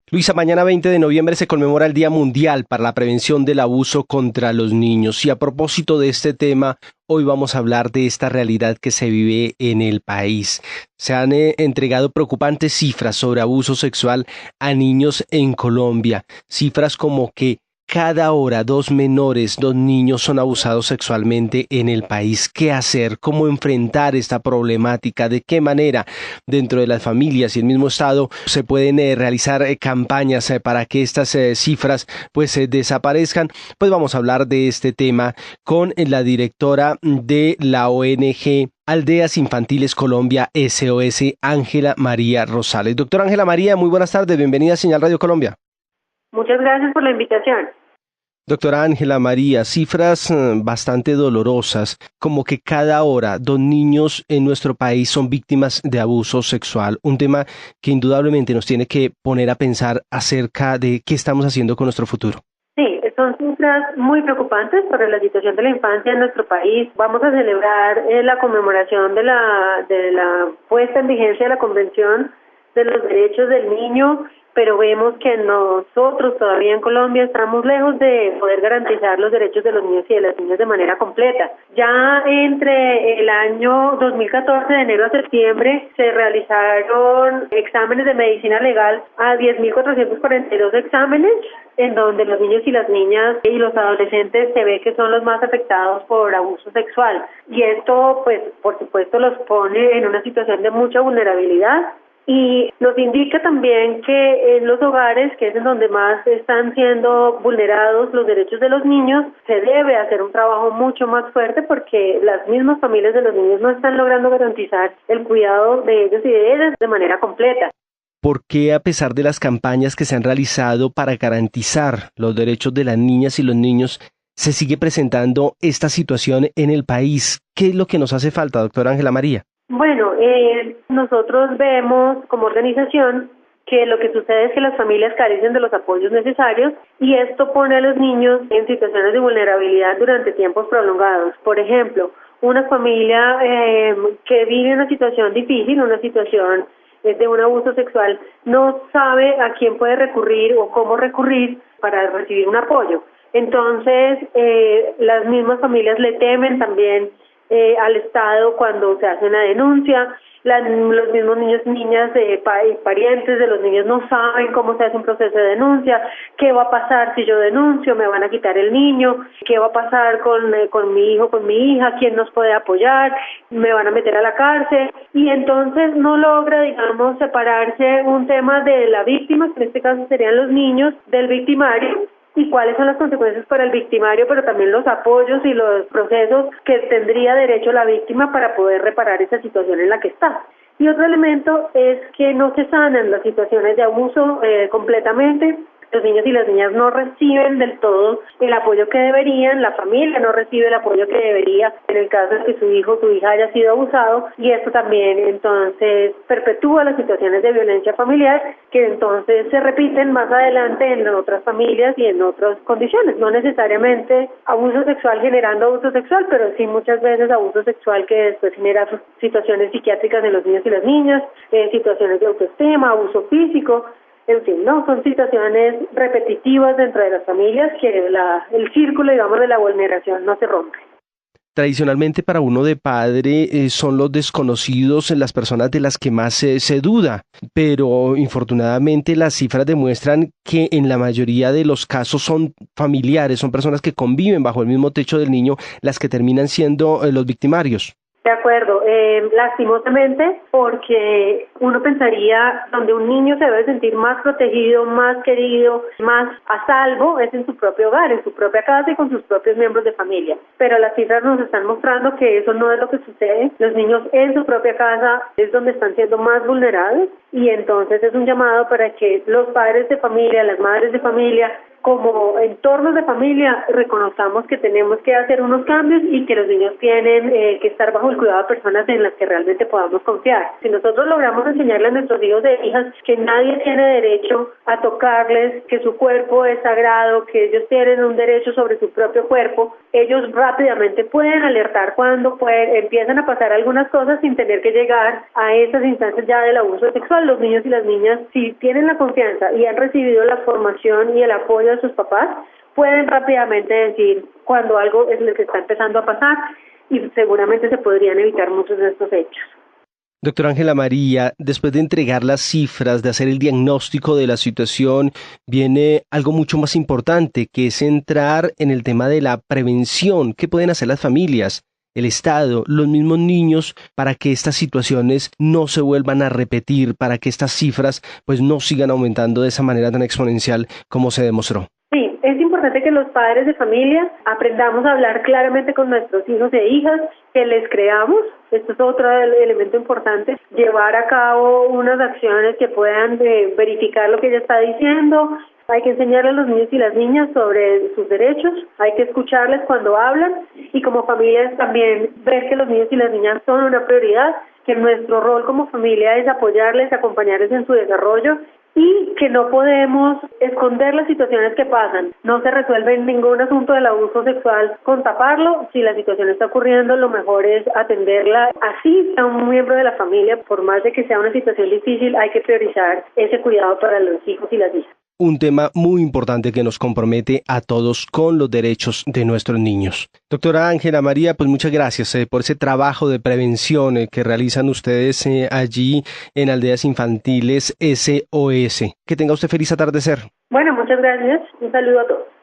Luisa, mañana 20 de noviembre se conmemora el Día Mundial para la Prevención del Abuso contra los Niños. Y a propósito de este tema, hoy vamos a hablar de esta realidad que se vive en el país. Se han entregado preocupantes cifras sobre abuso sexual a niños en Colombia. Cifras como que cada hora dos niños son abusados sexualmente en el país. ¿Qué hacer? ¿Cómo enfrentar esta problemática? ¿De qué manera dentro de las familias y el mismo Estado se pueden realizar campañas para que estas cifras pues desaparezcan? Pues vamos a hablar de este tema con la directora de la ONG Aldeas Infantiles Colombia SOS, Ángela María Rosales. Doctora Ángela María, muy buenas tardes, bienvenida a Señal Radio Colombia. Muchas gracias por la invitación. Doctora Ángela María, cifras bastante dolorosas, como que cada hora dos niños en nuestro país son víctimas de abuso sexual, un tema que indudablemente nos tiene que poner a pensar acerca de qué estamos haciendo con nuestro futuro. Sí, son cifras muy preocupantes sobre la situación de la infancia en nuestro país. Vamos a celebrar la conmemoración de la puesta en vigencia de la Convención de los Derechos del Niño, pero vemos que nosotros todavía en Colombia estamos lejos de poder garantizar los derechos de los niños y de las niñas de manera completa. Ya entre el año 2014, de enero a septiembre, se realizaron exámenes de medicina legal a 10.442 exámenes, en donde los niños y las niñas y los adolescentes se ve que son los más afectados por abuso sexual. Y esto, pues, por supuesto, los pone en una situación de mucha vulnerabilidad. Y nos indica también que en los hogares, que es en donde más están siendo vulnerados los derechos de los niños, se debe hacer un trabajo mucho más fuerte porque las mismas familias de los niños no están logrando garantizar el cuidado de ellos y de ellas de manera completa. ¿Por qué, a pesar de las campañas que se han realizado para garantizar los derechos de las niñas y los niños, se sigue presentando esta situación en el país? ¿Qué es lo que nos hace falta, doctora Ángela María? Bueno, nosotros vemos como organización que lo que sucede es que las familias carecen de los apoyos necesarios y esto pone a los niños en situaciones de vulnerabilidad durante tiempos prolongados. Por ejemplo, una familia que vive una situación difícil, una situación de un abuso sexual, no sabe a quién puede recurrir o cómo recurrir para recibir un apoyo. Entonces, las mismas familias le temen también al Estado cuando se hace una denuncia. Los mismos niños y niñas parientes de los niños no saben cómo se hace un proceso de denuncia, qué va a pasar si yo denuncio, me van a quitar el niño, qué va a pasar con mi hijo, con mi hija, quién nos puede apoyar, me van a meter a la cárcel, y entonces no logra, digamos, separarse un tema de la víctima, que en este caso serían los niños, del victimario, y cuáles son las consecuencias para el victimario, pero también los apoyos y los procesos que tendría derecho la víctima para poder reparar esa situación en la que está. Y otro elemento es que no se sanan las situaciones de abuso completamente. Los niños y las niñas no reciben del todo el apoyo que deberían, la familia no recibe el apoyo que debería en el caso de que su hijo o su hija haya sido abusado, y esto también entonces perpetúa las situaciones de violencia familiar que entonces se repiten más adelante en otras familias y en otras condiciones, no necesariamente abuso sexual generando abuso sexual, pero sí muchas veces abuso sexual que después genera situaciones psiquiátricas en los niños y las niñas, situaciones de autoestima, abuso físico. En fin, no, son situaciones repetitivas dentro de las familias que el círculo, digamos, de la vulneración no se rompe. Tradicionalmente para uno de padre son los desconocidos las personas de las que más se duda, pero infortunadamente las cifras demuestran que en la mayoría de los casos son familiares, son personas que conviven bajo el mismo techo del niño las que terminan siendo los victimarios. De acuerdo, lastimosamente, porque uno pensaría donde un niño se debe sentir más protegido, más querido, más a salvo, es en su propio hogar, en su propia casa y con sus propios miembros de familia. Pero las cifras nos están mostrando que eso no es lo que sucede. Los niños en su propia casa es donde están siendo más vulnerados, y entonces es un llamado para que los padres de familia, las madres de familia, como entornos de familia reconozcamos que tenemos que hacer unos cambios y que los niños tienen que estar bajo el cuidado de personas en las que realmente podamos confiar. Si nosotros logramos enseñarle a nuestros hijos e hijas que nadie tiene derecho a tocarles, que su cuerpo es sagrado, que ellos tienen un derecho sobre su propio cuerpo, ellos rápidamente pueden alertar cuando empiezan a pasar algunas cosas sin tener que llegar a esas instancias ya del abuso sexual. Los niños y las niñas, si tienen la confianza y han recibido la formación y el apoyo de sus papás, pueden rápidamente decir cuando algo es lo que está empezando a pasar y seguramente se podrían evitar muchos de estos hechos. Doctora Ángela María, después de entregar las cifras, de hacer el diagnóstico de la situación, viene algo mucho más importante, que es entrar en el tema de la prevención. ¿Qué pueden hacer las familias, el Estado, los mismos niños, para que estas situaciones no se vuelvan a repetir, para que estas cifras pues no sigan aumentando de esa manera tan exponencial como se demostró? Sí, es importante que los padres de familia aprendamos a hablar claramente con nuestros hijos e hijas, que les creamos. Esto es otro elemento importante, llevar a cabo unas acciones que puedan verificar lo que ella está diciendo. Hay que enseñarle a los niños y las niñas sobre sus derechos, hay que escucharles cuando hablan y como familias también ver que los niños y las niñas son una prioridad, que nuestro rol como familia es apoyarles, acompañarles en su desarrollo y que no podemos esconder las situaciones que pasan. No se resuelve ningún asunto del abuso sexual con taparlo. Si la situación está ocurriendo, lo mejor es atenderla. Así sea un miembro de la familia, por más de que sea una situación difícil, hay que priorizar ese cuidado para los hijos y las hijas. Un tema muy importante que nos compromete a todos con los derechos de nuestros niños. Doctora Ángela María, pues muchas gracias por ese trabajo de prevención que realizan ustedes allí en Aldeas Infantiles SOS. Que tenga usted feliz atardecer. Bueno, muchas gracias. Un saludo a todos.